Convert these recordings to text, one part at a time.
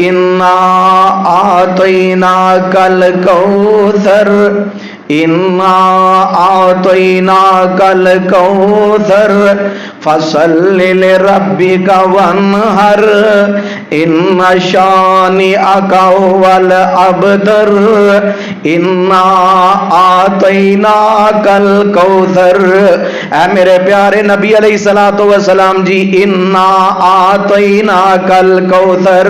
इन्ना आतैनाकल कौसर इन्ना आतैनाकल कौसर फसल्लि लिरब्बिका वन्हर इन्ना शानिअका हुवल अबतर इन्ना आतैनाकल कौसर। ऐ मेरे प्यारे नबी अलैहिस्सलातु वस्सलाम जी, इन्ना आतैनाकल कौसर,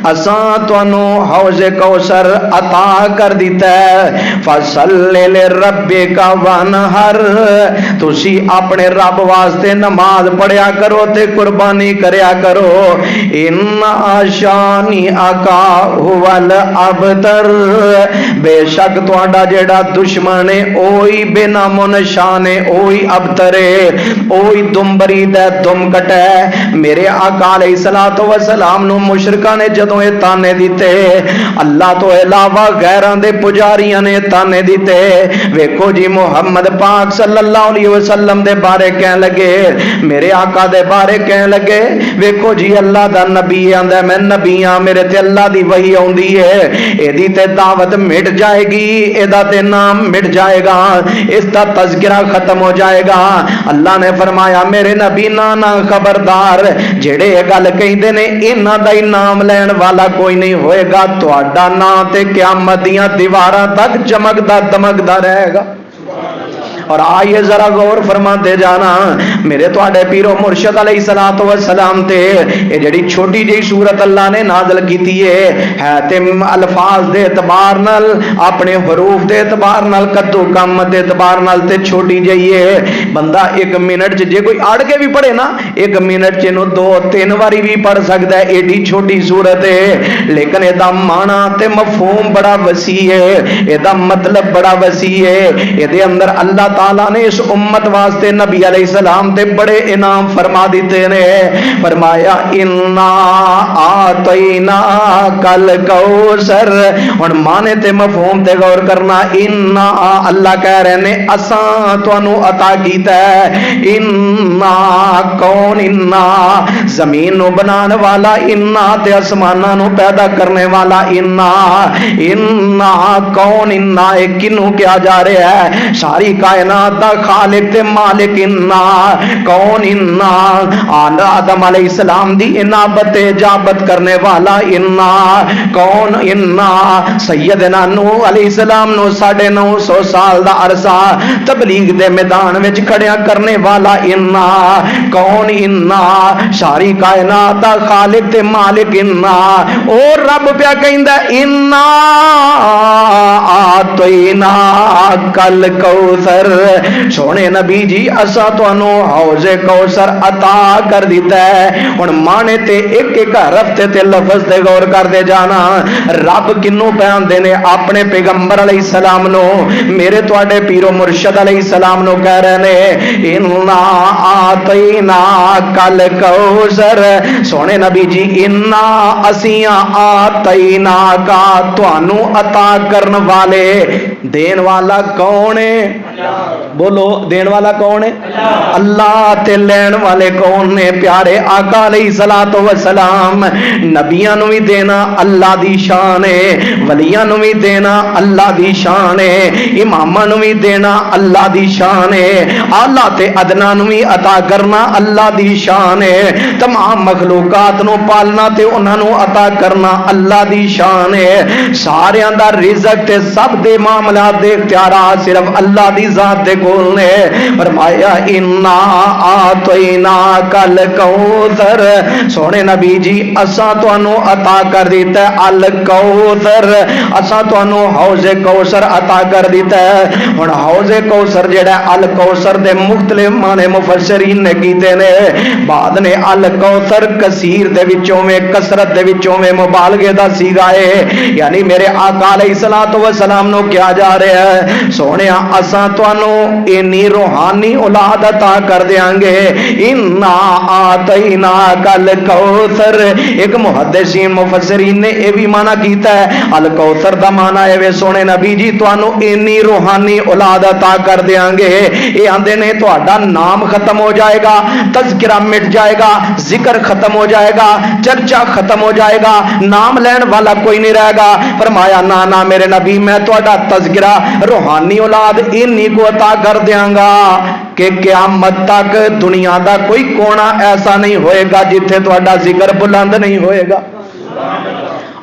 असां तुहानू हौज़ कौसर अता कर दिता है। फसल्लि लिरब्बिका वन्हर, तुसी अपने रब वास्ते नमाज पढ़िया करो ते कुर्बानी करया करो। इन्ना शानिअका हुवल अबतर, बेशक तुहाडा जेड़ा दुश्मन है ओही बेनामो निशान है, ओही अबतर है, ओही दुम्बरी दा दुम कट है। मेरे आका अलैहिस्सलातु वस्सलाम नू मुशरिकां ने जदों ये ताने दिते, अल्लाह तो इलावा गैरां दे पुजारियां ने ताने दिते। वेखो जी मुहम्मद पाक सल्लल्लाहु अलैहि वसल्लम दे बारे कहन लगे, मेरे आका दे बारे कहन लगे, वेखो जी अल्लाह दा नबी आंदा मैं नबी हां, मेरे ते अल्लाह दी वही आउंदी है, एदी ते दावत मिट जाएगी, एदा ते नाम मिट जाएगा, इसका तज़किरा खत्म हो जाएगा। अल्लाह ने फरमाया मेरे नबी ना ना खबरदार, जेड़े ये गल कहंदे ने इन्हां दा ही नाम लैण वाला कोई नहीं होएगा, तुहाडा नाम ते क़यामत दीयां दीवारां तक चमकदा दमकदा रहेगा। और आइए जरा गौर फरमाते जाना, मेरे तुहाडे पीरो मुर्शद अलैहिस्सलातु वस्सलाम ते ये जड़ी छोटी जी सूरत अल्लाह ने नाज़िल कीती है ते अल्फाज दे एतबार नाल, अपने हरूफ दे एतबार नाल, कद्दू कम दे एतबार नाल ते छोटी जी है। बंदा एक मिनट च जे कोई अड़ के भी पढ़े ना, एक मिनट च इनू 2-3 बारी भी पढ़ सकता है, एडी छोटी सूरत है, लेकिन एदा माना ते मफहूम बड़ा वसी है, एदा मतलब बड़ा वसी है। एदे अंदर अल्लाह ताला ने इस उम्मत वास्ते नबी अलैहिस्सलाम ते बड़े इनाम फरमा दिते ने। फरमाया इन्ना आतैनाकल कौसर, हुण माने ते मफहूम ते गौर करना। इन्ना अल्लाह कह रहे ने असां तुहानू अता कीता है। इन्ना कौन, इन्ना जमीन नू बनाने वाला, इन्ना ते आसमानां नू पैदा करने वाला, इन्ना इन्ना कौन, इन्ना एक किनू क्या जा रहा है, सारी कायनात दा खालिक ते मालिक। इन्ना कौन, इन्ना आदम अलैहिस्सलाम दी इनाबत इजाबत करने वाला, इन्ना कौन, इन्ना सैयदना नूह अलैहिस्सलाम नु 950 साल दा अरसा तबलीग दे मैदान विच खड़िया करने वाला, इन्ना कौन, इन्ना सारी कायनात दा खालिक ते मालिक। इन्ना और रब पिया कहंदा इन्ना आतैनाकल कौसर, सोने नबी जी असा तुहानू हौज़े कौसर अता कर दिता है। हुण माने ते एक एक हरफ ते लफज ते गौर करदे जाना। रब किन्नू पहनदे ने, अपने पैगंबर अलैहिस्सलाम नो, मेरे तुहाडे पीरो मुर्शद अलैहिस्सलाम नो कह रहे ने इन्ना आतैनाकल कौसर। सोने नबी जी इन्ना असियां आतैनाका, तुहानू अता करन वाले, देन वाला कौन है? बोलो, देन वाला कौन है? अल्लाह। ते लैन वाले कौन ने? प्यारे आका अलैहिस्सलातु वस्सलाम। नबियां नू भी देना अल्लाह दी शान है, वलियां नू भी देना अल्लाह दी शान है, इमामां नू भी देना अल्लाह दी शान है, आला ते अदना नू भी अता करना अल्लाह दी शान है, तमाम मखलूकात नू पालना ते उन्हां नू अता करना अल्लाह दी शान है। सारियां दा रिज़्क ते सब दे मामलात दे इख्तियारात सिर्फ अल्लाह दी जात दे कोल ने। फरमाया इन्ना आतैनाकल कौसर, सोने नबी जी असा तुहानू अता कर दिता है अल कौसर, असा तुहानू हौज़े कौसर अता कर दिता है। हुण हौज़े कौसर जेड़ा अल कौसर दे मुख्तलिफ माने मुफस्सिरीन ने कीते ने। बाद ने अल कौसर कसीर दे विचों में, कसरत दे विचों में मुबालगे दा सीगा है, यानी मेरे आका अलैहिस्सलातु वस्सलाम नो क्या जा रहा है, सोने असा तुहानू इन्नी रूहानी औलाद अता कर देंगे। इन्ना आतैनाकल कौसर। एक मुहद्दिसीन मुफस्सिरीन मुफस्सिरीन ने यह भी माना कीता है। अल कौसर दा माना है वे सोने नबी जी तुहानू इन्नी रूहानी औलाद अता कर देंगे। ये आंदे ने तुहाडा नाम खत्म हो जाएगा, तज़किरा मिट जाएगा, जिक्र खत्म हो जाएगा, चर्चा खत्म हो जाएगा, नाम लैन वाला कोई नहीं रहेगा। फरमाया ना ना मेरे नबी मैं तुहाडा तज़किरा रूहानी औलाद इन्नी को अता कर देंगा कि क़यामत तक दुनिया का कोई कोना ऐसा नहीं होएगा जिथे तुहाडा जिक्र बुलंद नहीं होएगा।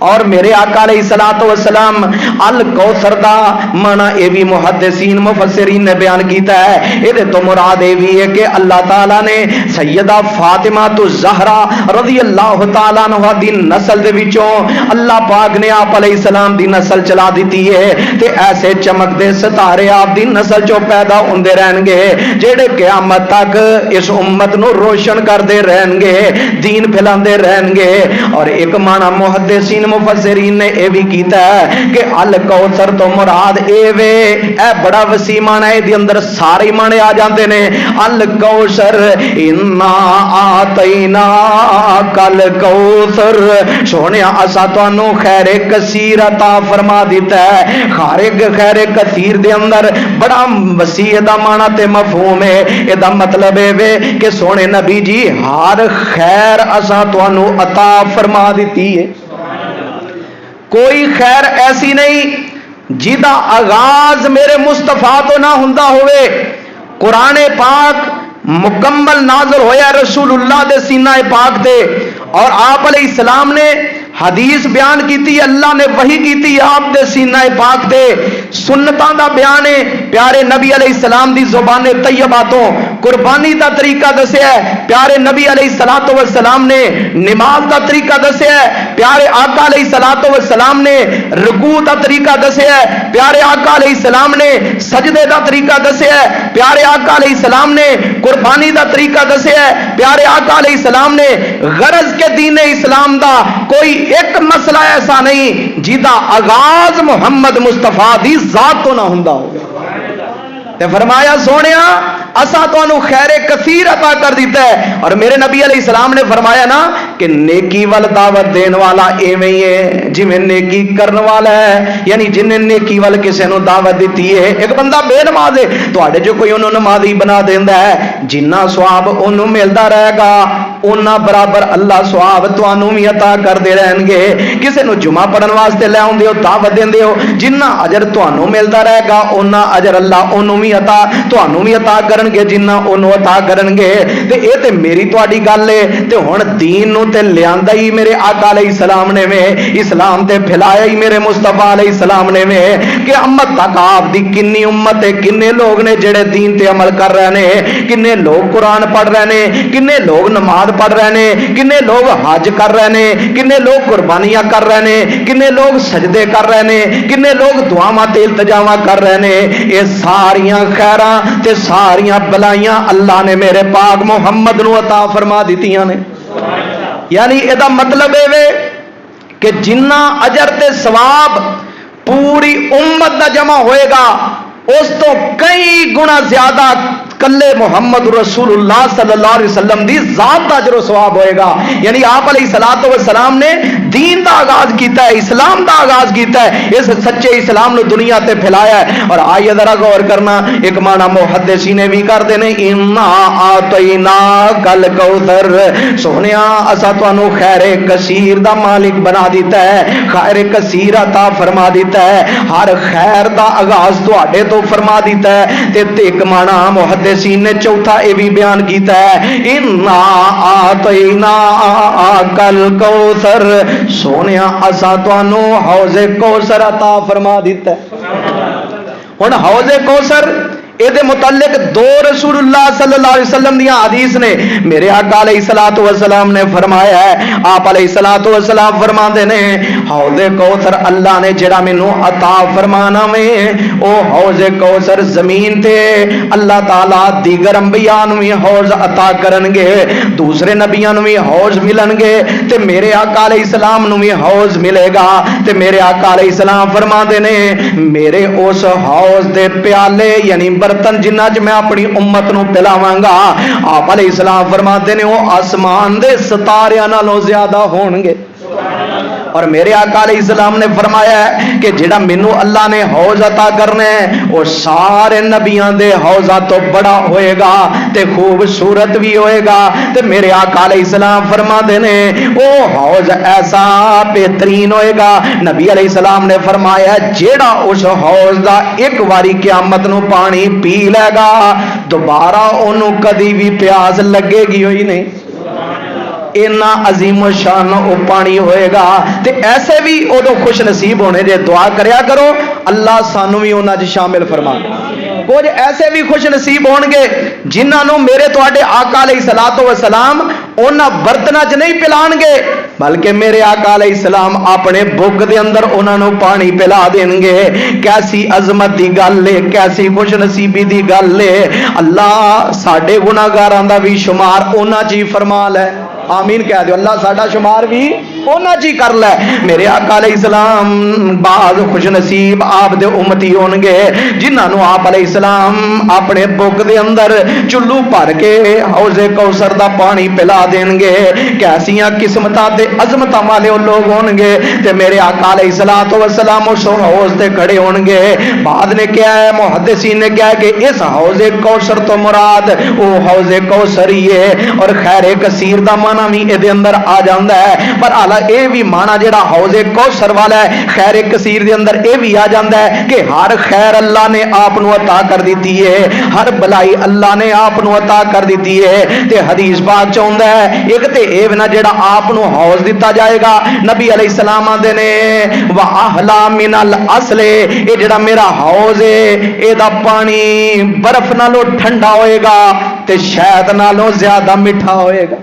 और मेरे आका अलैहिस्सलातु वस्सलाम अल कौसर दा माना ये भी मुहद्दिसीन मुफस्सिरीन ने बयान किया है। ये तो मुराद ये भी है कि अल्लाह ताला ने सैयदा फातिमा तो ज़हरा रज़ी अल्लाह ताला अन्हा दी नस्ल दे विचों अल्लाह पाक ने आप अलैहिस्सलाम दी नस्ल चला दी है ते ऐसे चमकदे सितारे आप दी नस्ल चों पैदा होंदे रहणगे जेड़े क़यामत तक इस उम्मत नूं रोशन करदे रहणगे, दीन फैलांदे रहणगे। और एक माना मुहद्दिसीन मुफस्सिरीन ने यह भी किया है कि अल कौसर तो मुराद ए वे ए बड़ा वसी माना है, अंदर सारे माने आ जाते ने। अल कौसर इन्ना आतैना कल कौसर सोने असा तुहानू खैरे कसीर अता फरमा दिता है। खैरे कसीर दे अंदर बड़ा वसी दा माना ते मफहूम है। एदा मतलब है वे कि सोने नबी जी हर खैर असा तुहानू अता फरमा दी है। कोई खैर ऐसी नहीं जिदा आगाज मेरे मुस्तफा तो ना हुंदा होवे। कुरान पाक मुकम्मल नाज़िल होया रसूलुल्लाह दे सीना पाक ते और आप अलैहिस्सलाम ने हदीस बयान की, अल्लाह ने वही की आप दे सीना पाक ते। सुन्नतां दा बयान है प्यारे नबी अलैहिस्सलाम दी ज़ुबान तैयबा तो। कुर्बानी का तरीका दसिया है प्यारे नबी अलैहिस्सलातु वस्सलाम ने। नमाज का तरीका दसिया है प्यारे आका अलैहिस्सलातु वस्सलाम ने। रुकू का तरीका दसिया है प्यारे आका अलैहिस्सलाम ने। सजदे का तरीका दसिया है प्यारे आका अलैहिस्सलाम ने। कुर्बानी का तरीका दसिया है प्यारे आका अलैहिस्सलाम ने। गरज के दीन इस्लाम दा कोई एक मसला ऐसा नहीं जिदा आगाज मुहम्मद मुस्तफा दी जात तो ना हुंदा हो। ते फरमाया सोनिया असा तुहानू खैरे कसीर अता कर दिता है। और मेरे नबी अलैहिस्सलाम ने फरमाया ना कि नेकी वाल दावत देने वाला एवें ही है जिवें नेकी करने वाला है, यानी जिन्हें नेकी वाल किसी नू दावत दी है। एक बंदा बेनमाज है तुहाडे जो कोई उन्होंने नमाजी बना देंदा है, जिन्ना सवाब उन्होंने मिलता रहेगा उन्ना बराबर अल्लाह सवाब तुहानू भी अता करते रहणगे। किसी नू जुमा पढ़न वास्ते ले आउंदे हो, दावत देंदे हो, जिन्ना अजर तुहानू मिलता रहेगा उन्ना अजर अल्लाह उन्होंने भी अता तुहानू भी अता करनगे जिन्ना उन्होंने अता करनगे। ते ये ते मेरी तुहाडी गल है। ते हुण दीन नू ते लियांदा ही मेरे आका अलैहिस्सलाम ने में, इस्लाम ते फैलाया ही मेरे मुस्तफा अलैहिस्सलाम ने में। कि अम्मत तक आप दी किन्नी उम्मत है, किन्ने लोग ने जेड़े दीन ते अमल कर रहे ने, किन्ने लोग कुरान पढ़ रहे ने, किन्ने लोग नमाज पढ़ रहे ने, किन्ने लोग हज कर रहे ने, किन्ने लोग कुर्बानियां कर रहे ने, किन्ने लोग सजदे कर रहे ने, किन्ने लोग दुआवां ते इल्तिजामा कर रहे ने। ये सारियां खैरां ते सारियां भलाइयां अल्लाह ने मेरे पाक मुहम्मद नू अता फरमा दित्तियां ने। यानी एदा मतलब है कि जिन्ना अजर ते सवाब पूरी उम्मत दा जमा होएगा उस तो कई गुना ज्यादा कल्ले मुहम्मद रसूलुल्लाह सल्लल्लाहु अलैहि वसल्लम दी जात दा अजर सवाब होएगा। यानी आप अलैहिस्सलातु वस्सलाम ने दीन दा आगाज कीता है, इस्लाम दा आगाज कीता है, इस सच्चे इस्लाम नू दुनिया ते फैलाया है। और आइए जरा गौर करना, एक माना मुहद्दिसीन ने भी करते ने इन्ना आतैना कल कौसर सोनिया असा तुहानू खैरे कसीर दा मालिक बना दिता है, खैरे कसीर अता फरमा दिता है, हर खैर दा आगाज तुहाडे तो फरमा दिता है। ते एक माना मुहद्दिसीन ने चौथा ये भी बयान किया है इन्ना आतैना कल कौसर सोनिया असा तुहानू हौज़े कौसर अता फरमा दिता है। हुण हौज़े कौसर ਇਹਦੇ मुतल्लिक दो रसूलुल्लाह सल्लल्लाहु अलैहि वसल्लम दी हदीस ने। मेरे आका अलैहिस्सलातु वस्सलाम ने फरमाया है, आप अलैहिस्सलातु वस्सलाम फरमाते ने हौज़े कौसर अल्लाह ने जेड़ा मैनू अता फरमाना में ओ हौज़े कौसर जमीन ते अल्लाह ताला दीगर अंबिया नू भी हौज़ अता करनगे, दूसरे नबियां नू भी हौज़ मिलणगे ते मेरे आका अलैहिस्सलाम नू भी हौज़ मिलेगा। ते मेरे आका अलैहिस्सलाम फरमाते ने मेरे उस हौज़ दे प्याले यानी बर्तन जिन्ना च मैं अपनी उम्मत नू पिलावांगा, आप अलैहिस्सलाम फरमाते ने वो आसमान दे सितारियां नालों ज्यादा होणगे। اور میرے آقا علیہ السلام نے فرمایا ہے کہ جڑا مینوں اللہ نے حوض عطا کرنا ہے وہ سارے نبیاں دے حوضاں تو بڑا ہوئے گا تے خوبصورت بھی ہوئے گا. تے میرے آقا علیہ السلام فرما دے نے وہ حوض ایسا بہترین ہوئے گا. نبی علیہ السلام نے فرمایا جیڑا اس حوض دا ایک واری قیامت نو پانی پی لے گا دوبارہ انہوں کدی بھی پیاس لگے گی ہوئی نہیں. اینا عظیم و شان او پانی ہوئے گا. تے ایسے بھی ادو خوش نصیب ہونے جے دعا کریا کرو اللہ سانو بھی انہاں چ شامل فرما. کچھ ایسے بھی خوش نصیب ہون گے جنہاں نو میرے تواڈے آقا علیہ الصلوۃ والسلام انہاں برتناں چ نہیں پلان گے بلکہ میرے آقا علیہ السلام اپنے بگ دے اندر انہاں نو پانی پلا دین گے. کیسی عظمت دی گل ہے, کیسی خوش نصیبی دی گل ہے. اللہ ساڈے گناہگاراں دا بھی شمار انہاں چ ہی فرما لے. آمین کہہ دیو. اللہ ساڈا شمار بھی انہاں چ ہی کر لے. میرے آقا علیہ السلام بعض خوش نصیب آپ دے امتی ہون گے جنہاں نو آپ علیہ السلام اپنے بگ دے اندر چلو بھر کے حوض کوثر دا پانی پلا دین گے. کیسیاں قسمتاں تے عظمتاں والے لوگ ہون گے. تے میرے آقا علیہ الصلوۃ والسلام اس حوض تے کھڑے ہون گے. بعد نے کیا ہے محدثین نے کیا ہے کہ اس حوض کوثر تو مراد وہ حوض کوثر ہی ہے اور خیر کثیر دا معنی بھی اے دے اندر آ جاندا ہے. پر اعلی اے بھی معنی جڑا حوض کوثر والا ہے خیر کثیر دے اندر اے بھی آ جاندا ہے کہ ہر خیر اللہ نے آپ نو عطا کر دیتی ہے, ہر بلائی اللہ نے آپ نو عطا کر دیتی ہے. تے حدیث پاک چ ہوندا ہے ایک تے اے بنا جڑا آپ نو حوض دتا جائے گا نبی علیہ السلام آندے نے واحلا من الاصل اے جڑا میرا حوض ہے اے دا پانی برف نالوں ٹھنڈا ہوئے گا تے شہد نالوں زیادہ میٹھا ہوئے گا.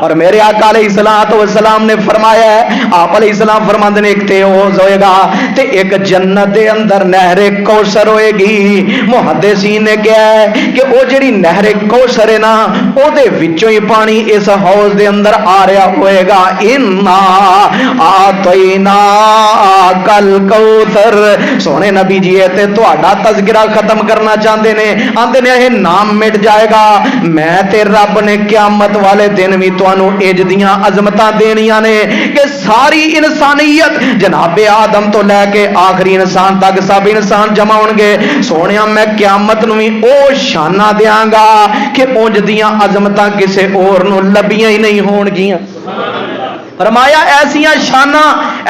اور میرے آقا علیہ الصلوۃ والسلام نے فرمایا ہے آپ علیہ السلام فرماندے نے ایک تے حوض ہوئے گا تے ایک جنت دے اندر نہر کوثر ہوئے گی. محدثین نے کہا ہے کہ وہ جڑی نہر کوثر ہے نا او دے وچوں ہی پانی اس حوض دے اندر آ رہا ہوئے گا. انا اعطینا کل کوثر. سونے نبی جی تے تہاڈا تذکرہ ختم کرنا چاہندے نے آندے نے یہ نام مٹ جائے گا. میں تے رب نے قیامت والے دن بھی اج دیاں عظمتاں دینیاں نے کہ ساری انسانیت جناب آدم تو لے کے آخری انسان تک سب انسان جمع ہون گے. سونیا میں قیامت نو بھی او شانہ دیاں گا کہ اونج دیاں عظمتاں کسے اور نو لبیاں ہی نہیں ہون گیاں. فرمایا ایسیاں شانہ,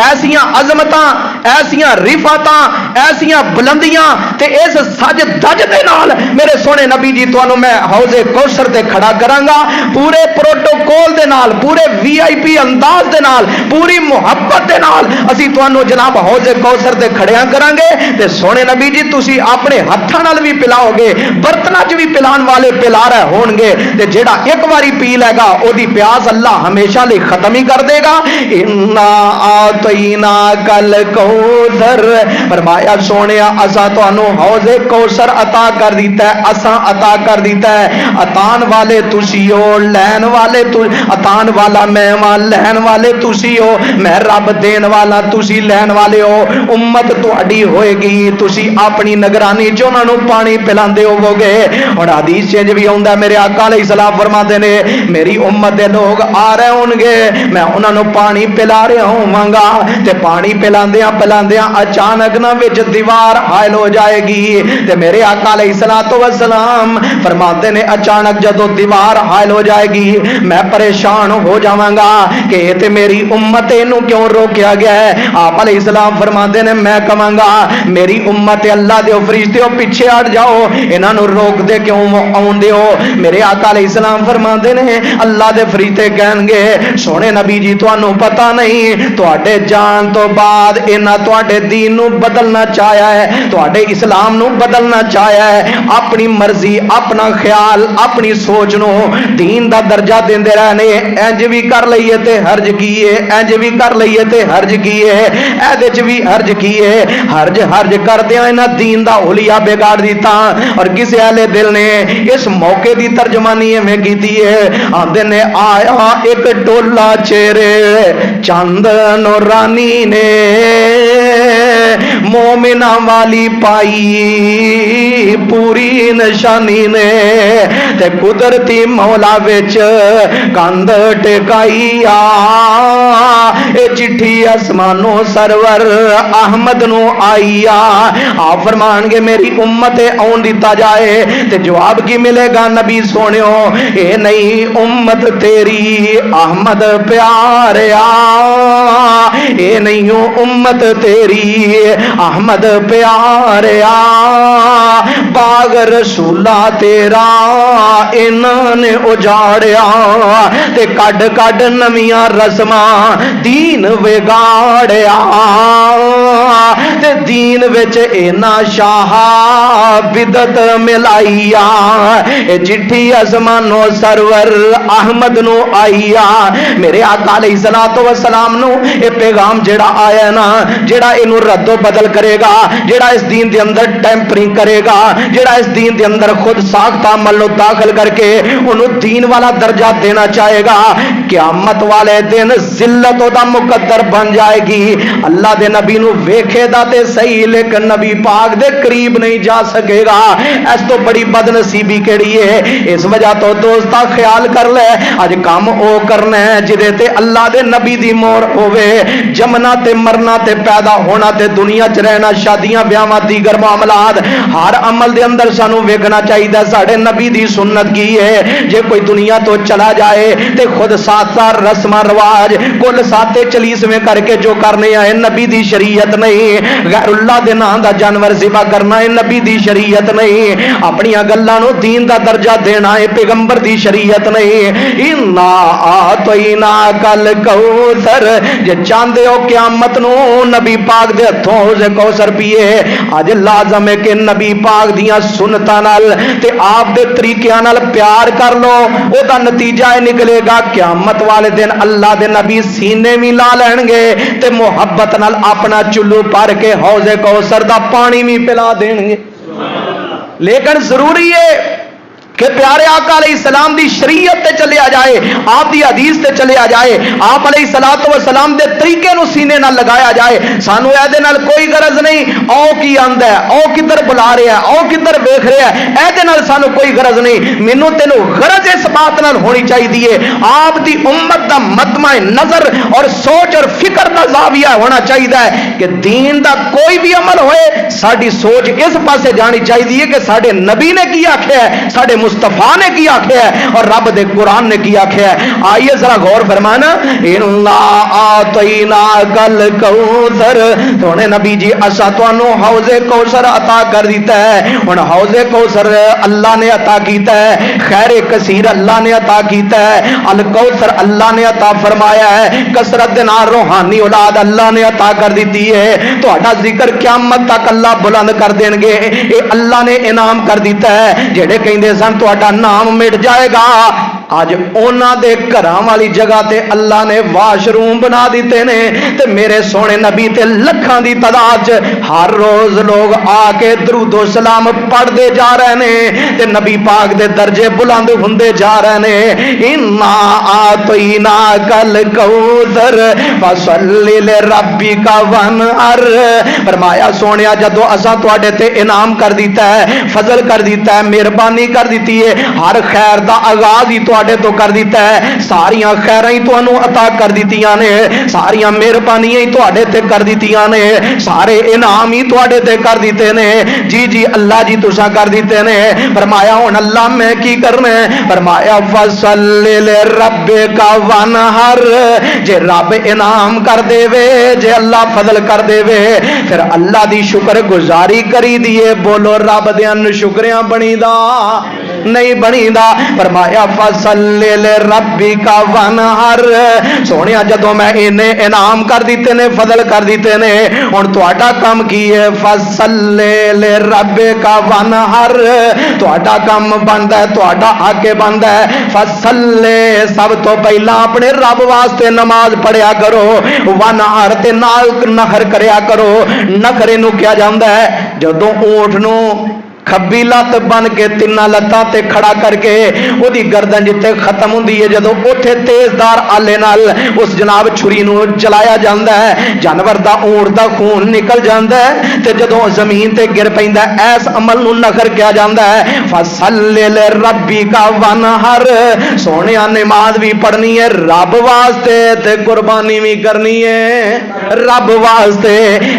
ایسیاں عظمتاں, ایسیاں رفعتاں, ایسیاں بلندیاں تے اس سج دج دے نال میرے سونے نبی جی تانوں میں حوض کوثر تے کھڑا کراں گا پورے پروٹوکول دے نال, پورے وی آئی پی انداز دے نال, پوری محبت دے نال اسی تانوں جناب حوض کوثر تے کھڑیاں کراں گے. تے سونے نبی جی تسی اپنے ہتھاں نال بھی پلاؤ گے, برتناں چ بھی پلان والے پلا رہے ہون گے تے جیڑا ایک واری پی لے گا او دی پیاس اللہ ہمیشہ لئی ختم ہی کر دے گا. انا اعطینا کل کوثر. فرمایا سونیا اساں تانوں حوض کوثر عطا کر دیتا ہے, اساں عطا کر دیتا ہے. عطان والے تسی ہو, لین والے عطان والا مہمان, لین والے تسی ہو, میں رب دین والا تسی لین والے ہو. امت تہاڈی ہوئے گی, تسی اپنی نگرانی چ انہاں نوں پانی پلاندے ہوو گے. اور حدیث چ بھی آوندا میرے آقا علیہ السلام فرماتے نے میری امت دے لوگ آ رہے ہون گے میں انہاں نوں پانی پلا رہا ہوں گا تے پانی پلاندیاں پلاندیاں اچانک نہ وچ دیوار حائل ہو جائے گی. تے میرے آقا علیہ الصلوۃ والسلام فرماتے نے اچانک جدوں دیوار حائل ہو جائے گی میں پریشان ہو جاواں گا کہ اے تے میری امت نو کیوں روکیا گیا ہے. آپ علیہ السلام فرماتے نے میں کہاں گا میری امت اللہ دے فرشتےو پیچھے ہٹ جاؤ, انہاں نو روک دے کیوں آوندے ہو. میرے آقا علیہ السلام فرماتے نے اللہ دے فرشتے کہن گے سونے نبی جی تانوں پتہ نہیں تواڈے جان تو بعد انہاں تواڈے دین نو بدلنا چاہیا ہے, تواڈے اسلام نو بدلنا چاہیا ہے. اپنی مرضی, اپنا خیال, اپنی سوچ نو دین دا درجہ دیندے رہنے. انج بھی کر لئیے تے حرج کیے, انج بھی کر لئیے تے حرج کیے, ایدے چ بھی حرج کیے. حرج کردیاں انہاں دین دا حلیہ بگاڑ دیتا. اور کسے اہل دل نے اس موقع دی ترجمانی میں کیتی ہے آندے نے آیا ایک ڈولا چہرے چند نورانی نے मोमिना वाली पाई पूरी निशानी ने ते कुदरती मौला विच कंध टिकाई आ चिट्ठी आसमानों सरवर अहमद नू आई आ फरमानगे मेरी उम्मत आउन दिता जाए ते जवाब की मिलेगा नबी सोनियो ए नहीं उम्मत तेरी अहमद प्यारिया ए नहीं उम्मत तेरी अहमद प्यारिया बाग रसूला तेरा इन्होंने उजाड़िया ते कड कड नवियां रस्मां दीन विगाड़िया ते दीन विच इना शाहा बिदत मिलाइया ए चिट्ठी आसमानो सरवर अहमद नो आईया मेरे आका अलैहिस्सलातु वस्सलाम नु ए पैगाम जेड़ा आया ना जेड़ा इनू रद्दो बदल करेगा जेड़ा इस दीन दे अंदर टेंपरिंग करेगा जेड़ा इस दीन दे अंदर खुद साख्त अमल नु दाखिल करके उन्हें दीन वाला दर्जा देना चाहेगा क़यामत वाले दिन जिल्लत ओदा मुकद्दर बन जाएगी अल्लाह दे नबी नु वेखेदा ते सही लेकिन नबी पाक दे करीब नहीं जा सकेगा इस तो बड़ी बदनसीबी केड़ी है इस वजह तो दोस्ता ख्याल कर ले अज काम ओ करना है जिदे ते अल्लाह दे नबी दी मोहर होवे जमना ते मरना ते पैदा होना ते दुनिया च रहना शादियां ब्याहां दीगर मामलात हर अमल दे अंदर सानू वेखना चाहिए साडे नबी दी सुन्नत की है जे कोई दुनिया तो चला जाए ते खुद साथ रस्म रिवाज कुल साते चलीसवें करके जो करने आए नबी दी शरीयत नहीं गैरुल्लाह दे नाम दा जानवर ज़िबा करना है नबी दी शरीयत नहीं अपनी गल्लां नूं दीन दा दर्जा देना है पैगंबर दी शरीयत नहीं इन्ना आतैना कल कौसर जे चाहते हो क़यामत नूं नबी पाक दे हथों उसे कौसर पिए अज लाजम है कि नबी पाक दियां सुन्नतां नाल ते आप दे तरीकिਆਂ नाल प्यार कर लो ओदा नतीजा निकलेगा क़यामत वाले दिन अल्लाह दे नबी सीने भी ला लैणगे ते मुहब्बत नाल अपना चुल्लू भर के हौजे कौसर दा पानी भी पिला देंगे लेकिन जरूरी है कि प्यारे आका अलैहिस्सलाम दी शरीयत ते चले आ जाए आप दी हदीस ते चले आ जाए आप अलैहिस्सलातु वस्सलाम दे तरीके नु सीने नाल लगाया जाए सानू एदे नाल कोई गरज नहीं औ की आंदा है औ किधर बुला रहा है औ किधर देख रहा है एदे नाल सानू कोई गरज नहीं मैनू तेनू गरज इस बात नाल होनी चाहिए आप दी उम्मत दा मदमा नजर और सोच और फिक्र दा ज़ाविया होना चाहिए कि दीन दा कोई भी अमल होए साडी सोच इस पासे जानी चाहिए कि साडे नबी ने की आख्या है साडे मुस्तफा ने की आख्या है और रब दे कुरान ने की आख्या है आइए जरा गौर फरमाना इन्ना आतैना कल कौसर सोने नबी जी असा तुहानू हौजे कौसर अता कर दिता है हुण हौजे कौसर अल्लाह ने अता कीता है खैर कसीर अल्लाह ने अता कीता है अल कौसर अल्लाह ने अता फरमाया है कसरत दे नाल रूहानी औलाद अल्लाह ने अता कर दी है तुहाडा जिक्र क़यामत तक अल्लाह बुलंद कर देंगे ये अल्लाह ने इनाम कर दिता है जेड़े कहंदे सन तुहाडा नाम मिट जाएगा अज उन्हां दे घरां वाली जगह ते अल्लाह ने वाशरूम बना दिते ने ते मेरे सोने नबी ते लखां दी तादाद च हर रोज लोग आके दरूदो सलाम पढ़ते जा रहे ने ते नबी पाक दे दर्जे बुलंद हुंदे जा रहे ने इन्ना आतैना कल कौसर फसल्लि लिरब्बिका वनहर फरमाया सोनिया जदों असां तुहाडे ते इनाम कर दिता है फजल कर दिता है मेहरबानी कर दी है हर खैर का आगाज ही तुहाडे तो कर दिता है सारियां खैरां ही तुहानू अता कर दित्तियां ने सारियां मेहरबानियां ही तुहाडे ते कर दित्तियां ने सारे इनाम ही तुहाडे ते कर दिते ने जी जी अल्लाह जी तुसां कर दिते ने फरमाया हुण अल्लाह मैं की करना है फरमाया फसल्लि लिरब्बिका वनहर जे रब इनाम कर देवे जे अल्लाह फजल कर देवे फिर अल्लाह दी शुक्र गुजारी करी दिए बोलो रब दे शुक्रिया बनीदा नहीं बनीदा फरमाया फसल्लि लिरब्बिका वनहर सोनिया जदों मैं इन्हें इनाम कर दिते ने फजल कर दिते ने हुण तुहाडा काम की है फसल्लि लिरब्बिका वनहर तुहाडा काम बनदा है तुहाडा हक बनदा है फसल्लि सब तो पहला अपने रब वास्ते नमाज पढ़िया करो वनहर ते नाल नखर करया करो नखरे नूं क्या जांदा है जदों ऊंट नूं खब्बी लत बन के तिना लत्तां ते खड़ा करके ओदी गर्दन जिथे खत्म हुंदी है जदों उत्थे तेजदार आले नाल उस जनाब छुरी नूं जलाया जांदा है, जानवर दा ऊंट दा खून निकल जांदा है ते जदों जमीन ते गिर पैंदा ऐस अमल नूं नखर किया जांदा है। फसल्ले ले रब्बी का वनहर, सोने नमाज भी पढ़नी है रब वास्ते ते कुर्बानी भी करनी है रब वास्ते।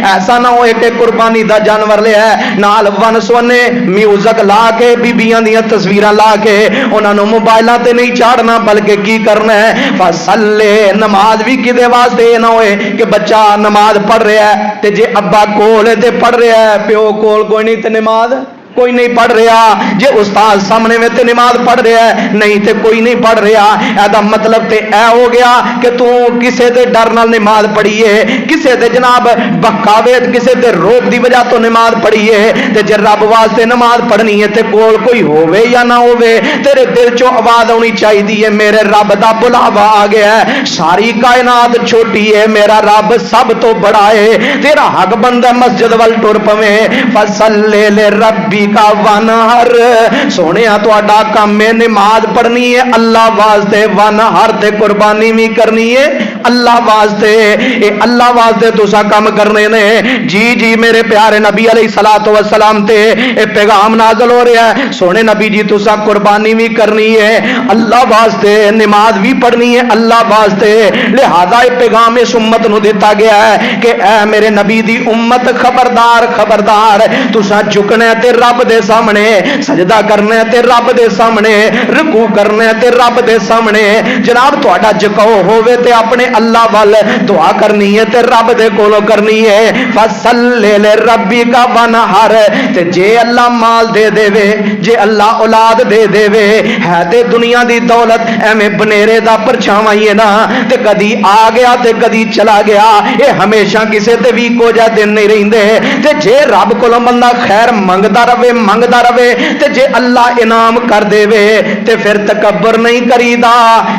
ऐसा ना होए कि कुर्बानी दा जानवर लिया नाल वन सोने म्यूजिक ला के बीबियां दियां तस्वीरां ला के उन्हां नूं मोबाइलां ते नहीं चाड़ना, बल्कि की करना है फसल्ले नमाज भी किदे वास्ते ना होए कि बच्चा नमाज पढ़ रहा है ते जे अब्बा कोल ते पढ़ रहा है, प्यो कोल कोई नहीं ते नमाज कोई नहीं पढ़ रहा, जे उस्ताद सामने में ते नमाज पढ़ रहा है नहीं ते कोई नहीं पढ़ रहा। ऐदा मतलब ते ऐ हो गया कि तू किसे दे डर नाल नमाज पढ़ी है, किसे दे जनाब बहकावे किसे दे रोक दी वजह तो नमाज पढ़ी है। ते जे रब वास्ते नमाज पढ़नी है ते कोल कोई होवे या ना होवे तेरे दिल चों आवाज आनी चाहिए है मेरे रब दा बुलावा आ गया है, सारी कायनात छोटी है मेरा रब सब तो बड़ा है, तेरा हक बनदा मस्जिद वल टुर पवे। फसल्ले ले रब्बी का वनहर, सोने तुहाडा काम है नमाज पढ़नी है अल्लाह वास्ते, वनहर ते कुर्बानी भी करनी है अल्लाह वास्ते। ये अल्लाह वास्ते तुसा काम करने ने। जी जी मेरे प्यारे नबी अलैहिस्सलातु वस्सलाम ते ये पैगाम नाज़िल हो रहा है, सोने नबी जी तुसा कुर्बानी भी करनी है अल्लाह वास्ते, नमाज भी पढ़नी है अल्लाह वास्ते। लिहाजा ये पैगाम इस उम्मत नूं दिता गया है कि ऐ मेरे नबी दी उम्मत खबरदार खबरदार, तुसा झुकना ते रब दे सामने, सजदा करना ते रब दे सामने, रुकू करना ते रब दे सामने। जनाब तुहाडा झुकाओ होवे ते अपने अल्लाह वाल दुआ करनी है ते रब दे कोलों करनी है। फसल्ले ले रब्बी का वनहर, ते जे अल्लाह माल दे देवे, जे अल्लाह औलाद दे देवे है ते दुनिया दी दौलत एवें बनेरे दा परछावां ही है ना, ते कदी आ गया ते कदी चला गया, ये हमेशा किसे ते भी को जा दिन नहीं रहिंदे। ते जे रब कोलों बंदा खैर मंगदा रवे ते जे अल्लाह इनाम कर देवे ते फिर तकब्बर नहीं करीदा,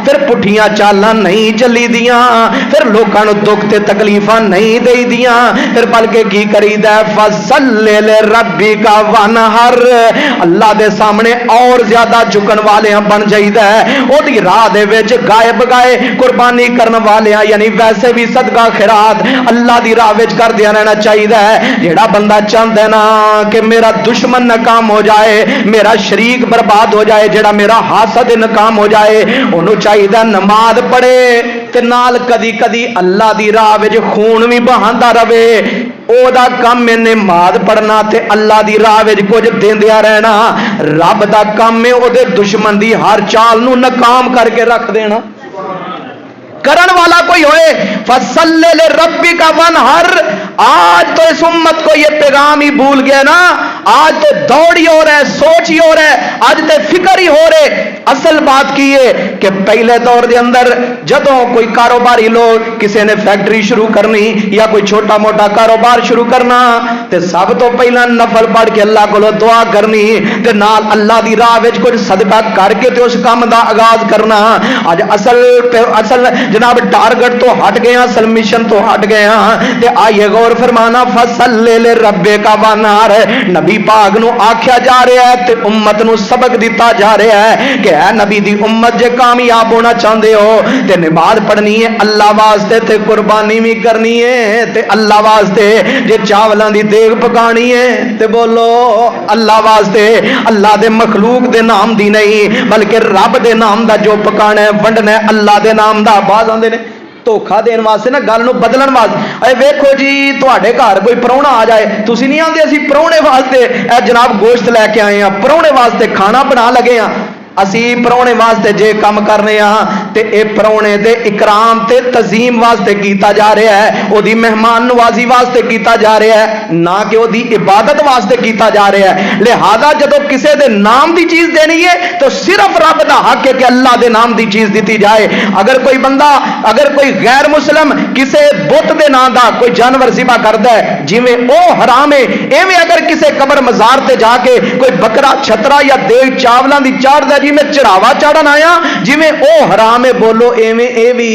फिर पुठियां चालां नहीं चली दियां, फिर लोकां नूं दुख ते तकलीफां नहीं देई दियां, फिर बल्कि की करीदा फसल्ले ले रब्बी का वनहर, अल्लाह दे सामने और ज्यादा झुकन वाले बन जाईदा है। ओदी राह दे विच गाए बगाए कुर्बानी करन वाले यानी वैसे भी सदका खैरात अल्लाह दी राह विच करदिया रहना चाहिए है। जेड़ा बंदा चाहता है ना कि मेरा दुश्मन नाकाम हो जाए, मेरा शरीक बर्बाद हो जाए, जेड़ा मेरा हासद नाकाम हो जाए, उन्होंने चाहिए नमाज पढ़े ते नाल कदी कदी अल्लाह दी राह विच खून भी बहांदा रवे। ओदा काम है नमाज पढ़ना ते अल्लाह दी राह विच कुछ देंदिया रहना। रब दा काम है ओदे दुश्मन दी हर चाल नूं नाकाम करके रख देना। करन वाला कोई होए फसल्ले ले रब्बी का वनहर। आज तो इस उम्मत को ये पैगाम ही भूल गया ना, आज तो दौड़ ही हो रहा है, सोच ही हो रहा है, आज तो फिक्र ही हो रहे। असल बात की है कि पहले दौर के अंदर जदों कोई कारोबारी लोग किसी ने फैक्ट्री शुरू करनी या कोई छोटा मोटा कारोबार शुरू करना ते सब तो पहला नफल पढ़ के अल्लाह को दुआ करनी ते नाल अल्लाह दी राह विच कुछ सदका करके ते उस काम दा आगाज करना। आज असल जनाब टारगेट तो हट गए, असल मिशन तो हट गए ते आइए गौर फरमाना फसल्ले ले रब्बे का वनहर। नबी पाक नूं आख्या जा रहा है ते उम्मत नूं सबक दिता जा रहा है कि है नबी दी उम्मत जे कामयाब होना चाहते हो ते नमाज पढ़नी है अल्लाह वास्ते ते कुर्बानी भी करनी है ते अल्लाह वास्ते। जे चावलों की देग पकानी है ते बोलो अल्लाह वास्ते, अल्लाह दे मखलूक दे नाम दी नहीं बल्कि रब दे नाम दा जो पकाना है वंडना है अल्लाह दे नाम दा। बाज आंदे ने धोखा देने वास्ते ना गल नूं बदलण वास्ते। अरे वेखो जी तुहाडे घर कोई प्राहुणा आ जाए, तुसीं नहीं आंदे असीं प्राहुणे वास्ते जनाब गोश्त लैके आए हैं, प्राहुणे वास्ते खाना बना लगे हैं। असी प्राहुणे वास्ते जे काम करने ते प्राहुणे दे इकराम ते तजीम वास्ते कीता जा रहा है, ओदी मेहमान नवाजी वास्ते कीता जा रहा है, ना कि ओदी इबादत वास्ते कीता जा रहा है। लिहाजा जदों किसी दे नाम दी चीज देनी है तो सिर्फ रब दा हक है कि अल्लाह दे नाम दी चीज दी जाए। अगर कोई बंदा अगर कोई गैर मुस्लिम किसी बुत दे नाम दा कोई जानवर ज़िबा करदा है जिवें ओ हराम है, एवें अगर किसी कबर मज़ार ते जाके कोई बकरा छतरा या देग चावलों की चाढ़दा जी मैं चढ़ावा चाड़न आया जिवें ओ हराम हराम है, बोलो एवें ए भी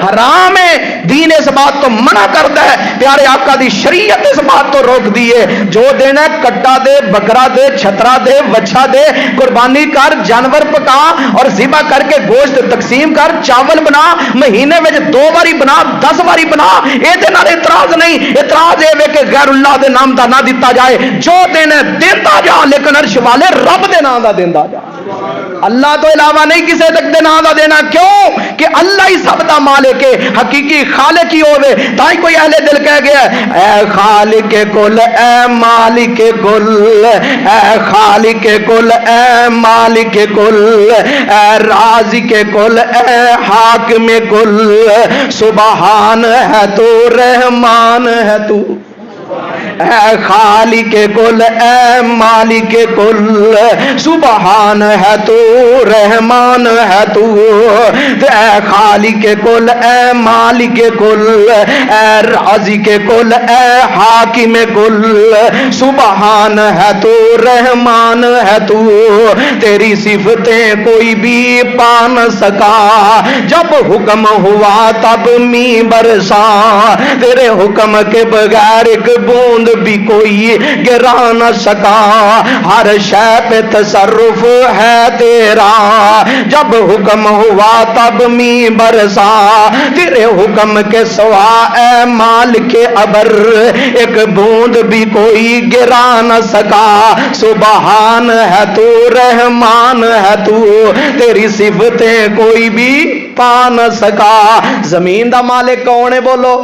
हराम है। दीन इस बात तो मना करता है, प्यारे आका दी शरीयत इस बात तो रोक दी है। जो देना कट्टा दे, बकरा दे, छतरा दे, वच्छा दे, कुर्बानी कर, जानवर पका और ज़िबा करके गोश्त तकसीम कर, चावल बना, महीने में 2 बारी बना, 10 बारी बना, ये नाल इतराज नहीं। इतराज ये कि गैरुल्लाह दे नाम दा ना दिता जाए। जो देना देता जा, लेकिन अर्श वाले रब दे नाम दा देंदा जा, अल्लाह तो इलावा नहीं किसी तक दे नाम दा देना। क्यों कि अल्लाह ही सब दा मालिक है, हकीकी खालिक ही होवे। ताई कोई अहले दिल कह गया ऐ खालिक कुल, ऐ मालिक कुल, ऐ खालिक कुल, ऐ मालिक कुल, ऐ राज़िक कुल, ऐ हाकिम कुल, सुबहान है तू, रहमान है तू। ऐ खालिक कुल, ऐ मालिक कुल, सुबहान है तू, रहमान है तू। ऐ खालिक कुल, ऐ मालिक कुल, ऐ राज़िक कुल, ऐ हाकिम कुल, सुबहान है तू, रहमान है तू। तेरी सिफतें कोई भी पा न सका, जब हुक्म हुआ तब मी बरसा। तेरे हुक्म के बगैर एक बूंद भी कोई गिरा न सका। हर शय पे तसर्रुफ है तेरा, जब हुक्म हुआ तब मी बरसा। तेरे हुक्म के सिवा ऐ मालिक अबर, एक बूंद भी कोई गिरा न सका। सुबहान है तू, रहमान है तू, तेरी सिफतें कोई भी पा न सका। जमीन दा मालिक कौन है बोलो,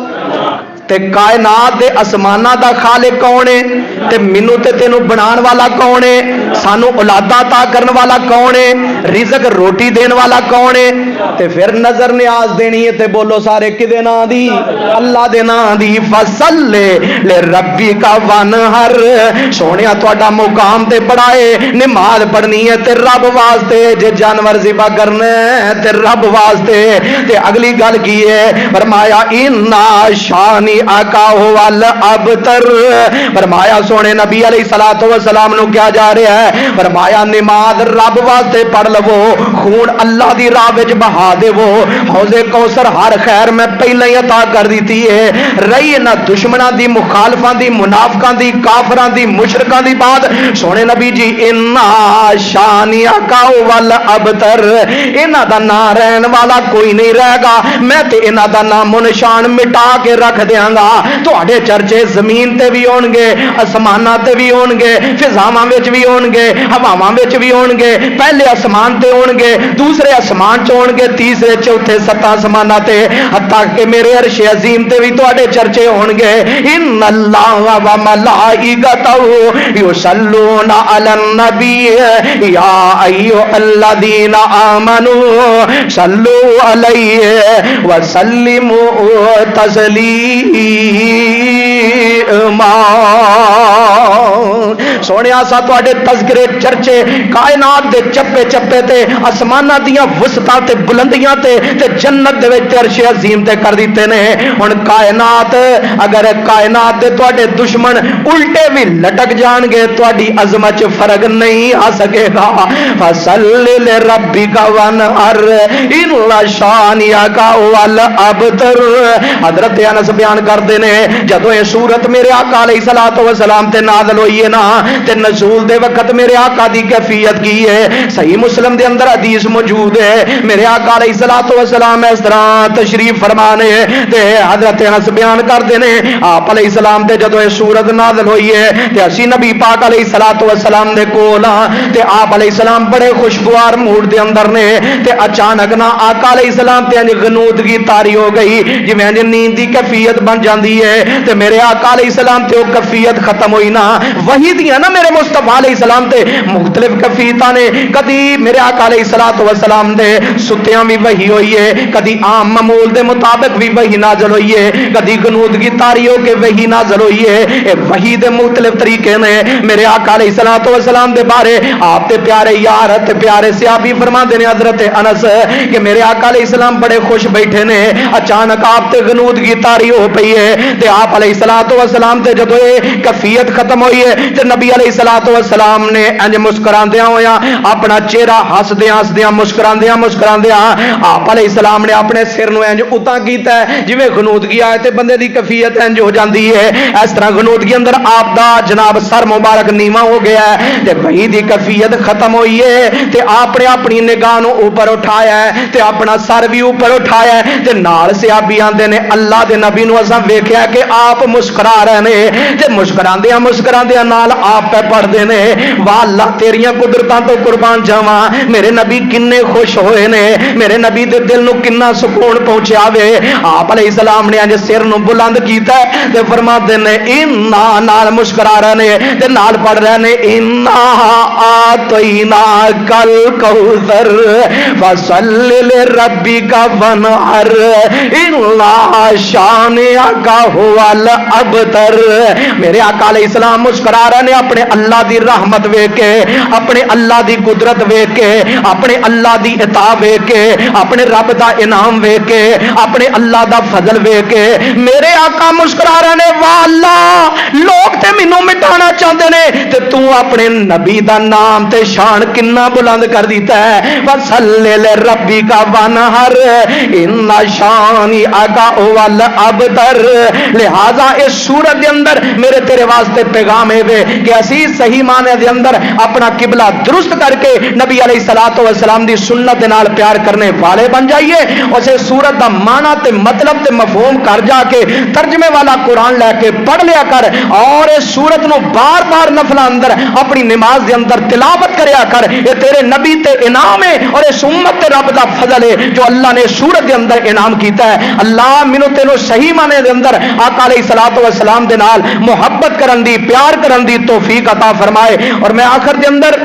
ते कायनात दे आसमानां दा खालिक कौन है, ते मैनू ते तेनू बनाने वाला कौन है, सानू औलादा अता करने वाला कौन है, रिज़क रोटी देने वाला कौन है। ते फिर नजर न्याज देनी है ते बोलो सारे किदे नां दी, अल्लाह दे नां दी। फसल्ले ले रब्बी का वनहर, सोनिया तुहाडा मुकाम ते बड़ा है। नमाज पढ़नी है ते रब वास्ते, जे जानवर ज़िबा करना है ते रब वास्ते। ते अगली गल की है, फरमाया इन्ना शानी आका वल अबतर। फरमाया सोने नबी अलैहिस्सलातु वस्सलाम नु क्या जा रहा है, फरमाया नमाज रब वास्ते पढ़ लवो, खून अल्लाह दी राह विच बहा देवो। हौज़े कौसर हर खैर मैं पहले ही अता कर दी है। रही ना दुश्मनां दी, मुखालफां दी, मुनाफिकां दी, काफरां दी, मुशरिकां दी बात। सोने नबी जी इन्ना शानी आका वल अबतर, इन्हां दा नां रहन वाला कोई नहीं रहेगा। मैं ते इन्हां दा नामो निशान मिटा के रख दियांगा। तुहाडे चर्चे जमीन ते भी होणगे, आसमानां ते भी होणगे, फिजावां विच भी होणगे, हवावां विच भी होणगे। पहले आसमान ते होणगे, दूसरे आसमान च होणगे, तीसरे चौथे सत्तां आसमानां ते, हत्ता कि मेरे अर्श अजीम ते भी तुहाडे चर्चे होणगे। इन्नल्लाह व मलाइकतहु युसल्लूना अलन नबी या अय्युहल्लज़ीना आमनू सल्लू अलैहि व सल्लिमू तस्लीमा। सोने सा तुहाडे तज़किरे चर्चे कायनात दे चप्पे चप्पे ते, आसमानां दियां वसतां ते बुलंदियां ते जन्नत दे विच अर्श अजीम ते कर दिते ने। हुण कायनात, अगर कायनात दे तुहाडे दुश्मन उल्टे भी लटक जाणगे, तुहाडी अज़मत च फर्क नहीं आ सकेगा। फसल्लि ले रब्बिका वनहर, इन्ना शानियाका वल अबतर। हजरत अनस बयान करते ने, जदों ये सूरत मेरे आका अलैहिस्सलातु वस्सलाम ते नाज़िल होई है ना, ते नज़ूल दे वक्त मेरे आका दी कैफियत की है, सही मुस्लिम दे अंदर हदीस मौजूद है। मेरे आका अलैहिस्सलातु वस्सलाम इस तरह तशरीफ फरमाने ते हजरत अनस बयान करते ने, आप अलैहिस्सलाम ते जदों ये सूरत नाज़िल होई है ते असी नबी पाक अलैहिस्सलातु वस्सलाम दे कोल ते आप अलैहिस्सलाम बड़े खुशगवार मूड दे अंदर ने। ते अचानक ना आका अलैहिस्सलाम ते गनूदगी तारी हो गई, जिवें नींद दी कैफियत बन जाती है। ते मेरे आका अलैहिस्सलाम ते वो कैफियत खत्म हुई ना। वही दियां ना मेरे मुस्तफा अलैहिस्सलाम ते मुख्तलिफ कैफियतां ने। कदी मेरे आका अलैहिस्सलातु वस्सलाम दे सुत्तियां भी वही हुई है, कदी आम मामूल दे मुताबिक भी वही नाज़िल हुई है, कदी गनूदगी तारी हो के वही नाज़िल हुई है। वही दे मुख्तलिफ तरीके ने। मेरे आका अलैहिस्सलातु वस्सलाम दे बारे आप ते प्यारे यार ते प्यारे सहाबी फरमाते ने हजरत अनस कि मेरे आका अलैहिस्सलाम बड़े खुश बैठे ने। अचानक आप ते गनूदगी तारी हो पई है ते आप अलैहिस्सलातु वस्सलाम ते जदों ये कैफियत खत्म हुई है, تے نبی علیہ الصلوۃ والسلام نے انج مسکراندیاں ہویا اپنا چہرہ ہسدیاں ہسدیاں مسکراندیاں مسکراندیاں آپ علیہ السلام نے اپنے سر نو انج اُتاں کیتا ہے جویں غنودگی آئے تے بندے دی کیفیت انج ہو جاندی ہے، اس طرح غنودگی اندر آپ دا جناب سر مبارک نیواں ہو گیا ہے تے بھئی دی کیفیت ختم ہوئی ہے تے آپ نے اپنی نگاہ نو اوپر اٹھایا ہے تے اپنا سر بھی اوپر اٹھایا ہے تے نال صحابی آندے نے اللہ دے نبی نو اساں ویکھیا کہ آپ مسکرا رہے نے تے مسکراندیاں نال آپ پہ پڑھدے نے واہ اللہ تیریاں قدرتاں تو قربان جاواں میرے نبی کنے خوش ہوئے نے میرے نبی دے دل نو کنا سکون پہنچیا وے آپ علیہ السلام نے اج سر نو بلند کیتا ہے تے فرماتے نے انا نال مسکرا رہے نے تے نال پڑھ رہے نے انا آتینا کل کوثر فصل لربک وانحر الا شانئک هو الابتر میرے آقا علیہ السلام مسکرا رہے نے اپنے اللہ دی رحمت ویکھ کے اپنے اللہ دی قدرت ویکھ کے اپنے اللہ دی عطا ویکھ کے اپنے رب دا انعام ویکھ کے اپنے اللہ دا فضل ویکھ کے میرے آقا مسکرا رہے نے واہ اللہ لوگ تے مینوں مٹانا چاہتے نے تے تو اپنے نبی دا نام تے شان کنا بلند کر دیتا ہے وصلی لربک وانحر ان شانئک هو الابتر لہذا اس سورت دے اندر میرے تیرے واسطے پیغام ہے کہ اسی صحیح معنی دے اندر اپنا قبلہ درست کر کے نبی علیہ الصلوۃ والسلام دی سنت دے نال پیار کرنے والے بن جائیے اسے سورت دا معنی تے مطلب تے مفہوم کر جا کے ترجمے والا قرآن لے کے پڑھ لیا کر اور اس سورت نو بار بار نفل اندر اپنی نماز دے اندر تلاوت کریا کر یہ تیرے نبی تے انعام ہے اور اس امت تے رب دا فضل ہے جو اللہ نے سورت دے اندر انعام کیتا ہے اللہ مینوں تینوں صحیح معنی دے اندر آقا علیہ الصلوۃ والسلام دے نال محبت کرن دی پیار کرن دی توفیق عطا فرمائے اور میں آخر دے اندر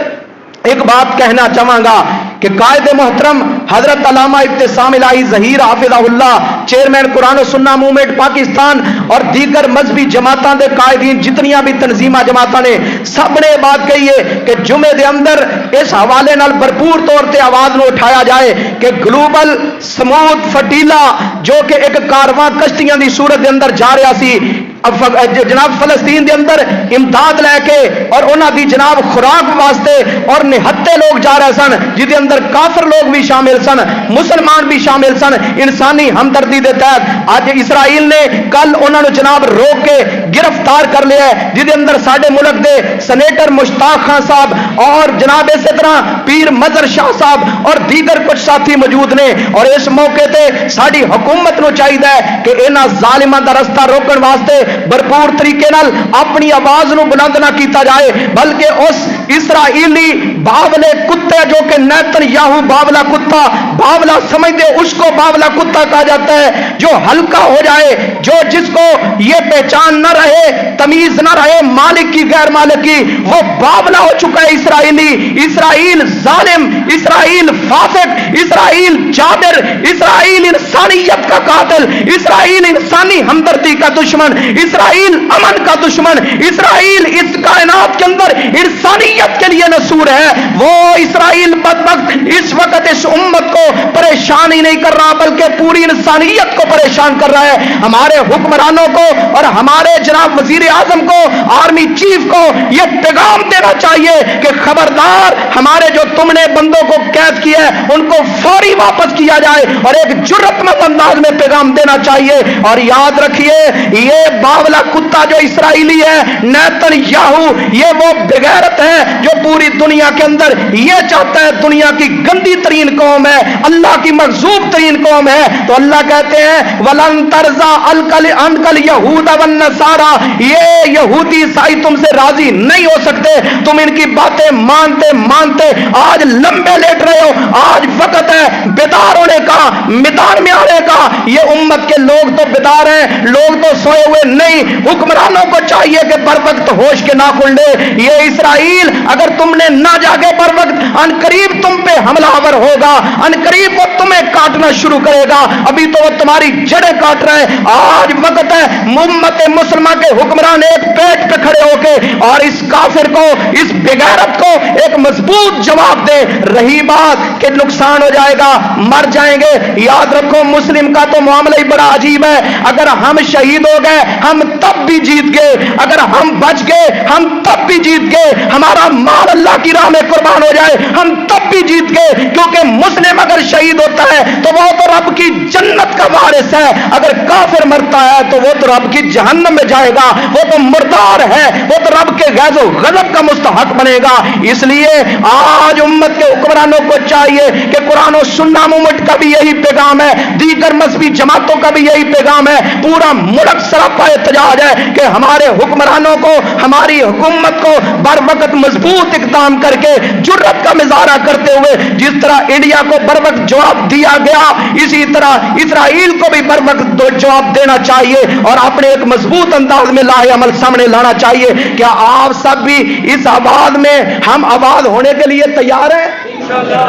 ایک بات کہنا چاہوں گا کہ قائد محترم حضرت علامہ ابتسام الہی ظہیر حافظہ اللہ چیئرمین قرآن و سنہ موومنٹ پاکستان اور دیگر مذہبی جماعتاں دے قائدین جتنیاں بھی تنظیمہ جماعتاں نے سب نے بات کہی ہے کہ جمعے دے اندر اس حوالے نال بھرپور طور تے آواز نو اٹھایا جائے کہ گلوبل سموتھ فٹیلا جو کہ ایک کارواں کشتیاں دی صورت دے اندر جا رہا سی جناب فلسطین دے اندر امداد لے کے اور انہاں دی جناب خوراک واسطے اور نہتے لوگ جا رہے سن جدے اندر کافر لوگ بھی شامل سن مسلمان بھی شامل سن انسانی ہمدردی دے تحت اج اسرائیل نے کل انہاں نو جناب روک کے گرفتار کر لیا ہے جدے اندر ساڈے ملک دے سینیٹر مشتاق خان صاحب اور جناب اسی طرح پیر مظہر شاہ صاحب اور دیگر کچھ ساتھی موجود نے اور اس موقع تے ساری حکومت نو چاہیے کہ انہاں ظالماں دا رستہ روکن واسطے بھرپور طریقے نال اپنی آواز نو بلند نہ کیتا جائے بلکہ اس اسرائیلی باولے کتے جو کہ نیتن یاہو باولا کتا باولا سمجھ دے اس کو باولا کتا کہا جاتا ہے جو ہلکا ہو جائے جو جس کو یہ پہچان نہ رہے تمیز نہ رہے مالک کی غیر مالک کی وہ باولا ہو چکا ہے اسرائیلی اسرائیل ظالم اسرائیل فاسق اسرائیل جابر اسرائیل انسانیت کا قاتل اسرائیل انسانی ہمدردی کا دشمن اسرائیل امن کا دشمن اسرائیل اس کائنات کے اندر انسانیت کے لیے نصور ہے وہ اسرائیل بدبخت اس وقت اس امت کو پریشان ہی نہیں کر رہا بلکہ پوری انسانیت کو پریشان کر رہا ہے ہمارے حکمرانوں کو اور ہمارے جناب وزیر اعظم کو آرمی چیف کو یہ پیغام دینا چاہیے کہ خبردار ہمارے جو تم نے بندوں کو قید کیا ہے ان کو فوری واپس کیا جائے اور ایک جرأت مند انداز میں پیغام دینا چاہیے اور یاد رکھیے یہ باولا کتا جو اسرائیلی ہے نیتن یاہو یہ وہ بغیرت ہے جو پوری دنیا کے اندر یہ چاہتا ہے دنیا کی گندی ترین قوم ہے اللہ کی مغضوب ترین قوم ہے تو اللہ کہتے ہیں ولن ترضى عنك اليهود والنصارى یہ یہودی عیسائی تم سے راضی نہیں ہو سکتے تم ان کی باتیں مانتے مانتے آج لمبے لیٹ رہے ہو آج وقت ہے بیدار ہونے کا میدان میں آنے کا یہ امت کے لوگ تو بیدار ہیں لوگ تو سوئے ہوئے نہیں حکمرانوں کو چاہیے کہ بر وقت ہوش کے ناخن لے یہ اسرائیل اگر تم نے نہ جاگے بر وقت ان قریب تم پہ حملہ آور ہوگا ان قریب وہ تمہیں کاٹنا شروع کرے گا ابھی تو وہ تمہاری جڑیں کاٹ رہے ہیں آج وقت ہے امت مسلمہ کے حکمران ایک پیٹ پہ کھڑے ہو کے اور اس کافر کو اس بغیرت کو ایک مضبوط جواب دے رہی بات کہ نقصان ہو جائے گا مر جائیں گے یاد رکھو مسلم کا تو معاملہ ہی بڑا عجیب ہے اگر ہم شہید ہو گئے ہم تب بھی جیت گئے, اگر ہم بچ گئے ہم تب بھی جیت گئے, ہمارا مال اللہ کی راہ میں قربان ہو جائے ہم تب بھی جیت گئے, کیونکہ مسلم اگر شہید ہوتا ہے تو وہ تو رب کی جنت کا وارث ہے, اگر کافر مرتا ہے تو وہ تو رب کی جہنم میں جائے گا, وہ تو مردار ہے, وہ تو رب کے غیظ و غضب کا مستحق بنے گا. اس لیے آج امت کے حکمرانوں کو چاہیے کہ قرآن و سنہ موومنٹ کا بھی یہی پیغام ہے, دیگر مذہبی جماعتوں کا بھی یہی پیغام ہے, پورا ملک سراپا احتجاج ہے کہ ہمارے حکمرانوں کو, ہماری حکومت کو بر وقت مضبوط اقدام کر کے جرأت کا مظاہرہ کرتے ہوئے, جس طرح انڈیا کو بر وقت جواب دیا گیا اسی طرح اسرائیل کو بھی بر وقت جواب دینا چاہیے اور اپنے ایک مضبوط انداز میں لاہ عمل سامنے لانا چاہیے. کیا آپ سب بھی اس آباد میں ہم آباد ہونے کے لیے تیار ہیں؟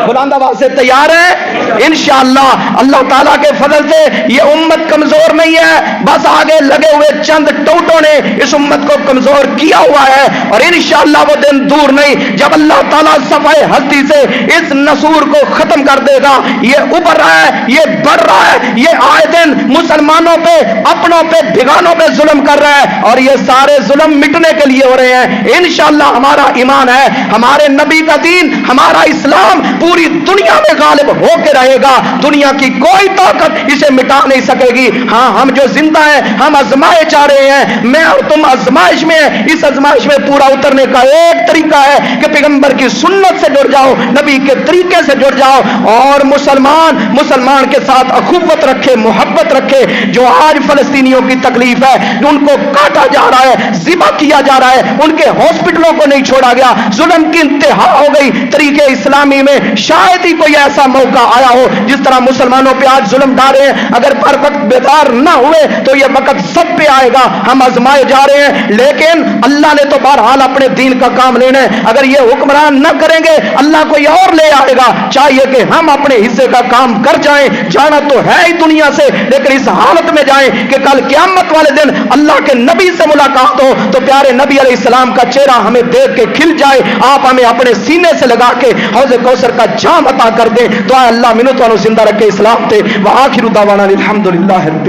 بلند آواز سے تیار ہے انشاءاللہ. اللہ تعالیٰ کے فضل سے یہ امت کمزور نہیں ہے, بس آگے لگے ہوئے چند ٹوٹوں نے اس امت کو کمزور کیا ہوا ہے, اور انشاءاللہ وہ دن دور نہیں جب اللہ تعالیٰ صفحہ ہستی سے اس نسور کو ختم کر دے گا. یہ ابھر رہا ہے, یہ بڑھ رہا ہے, یہ آئے دن مسلمانوں پہ, اپنوں پہ, بھگانوں پہ ظلم کر رہا ہے, اور یہ سارے ظلم مٹنے کے لیے ہو رہے ہیں. انشاءاللہ ہمارا ایمان ہے, ہمارے نبی کا دین, ہمارا اسلام پوری دنیا میں غالب ہو کے رہے گا, دنیا کی کوئی طاقت اسے مٹا نہیں سکے گی. ہاں ہم جو زندہ ہیں ہم آزمائے جا رہے ہیں, میں اور تم آزمائش میں ہیں. اس آزمائش میں پورا اترنے کا ایک طریقہ ہے کہ پیغمبر کی سنت سے جڑ جاؤ, نبی کے طریقے سے جڑ جاؤ, اور مسلمان کے ساتھ اخوت رکھے, محبت رکھے. جو آج فلسطینیوں کی تکلیف ہے, ان کو کاٹا جا رہا ہے, ذبح کیا جا رہا ہے, ان کے ہاسپٹلوں کو نہیں چھوڑا گیا, ظلم کی انتہا ہو گئی. طریقے اسلامی میں شاید ہی کوئی ایسا موقع آیا ہو جس طرح مسلمانوں پہ آج ظلم ڈھا رہے ہیں. اگر پر وقت بیدار نہ ہوئے تو یہ وقت سب پہ آئے گا, ہم آزمائے جا رہے ہیں, لیکن اللہ نے تو بہرحال اپنے دین کا کام لینا ہے. اگر یہ حکمران نہ کریں گے اللہ کوئی اور لے آئے گا. چاہیے کہ ہم اپنے حصے کا کام کر جائیں. جانا تو ہے ہی دنیا سے, لیکن اس حالت میں جائیں کہ کل قیامت والے دن اللہ کے نبی سے ملاقات ہو تو پیارے نبی علیہ السلام کا چہرہ ہمیں دیکھ کے کھل جائے, آپ ہمیں اپنے سینے سے لگا کے حوض کوثر کا جام عطا کر دیں. دعا اللہ منت والوں زندہ رکھے اسلام تے. وآخر دعوانا الحمدللہ رب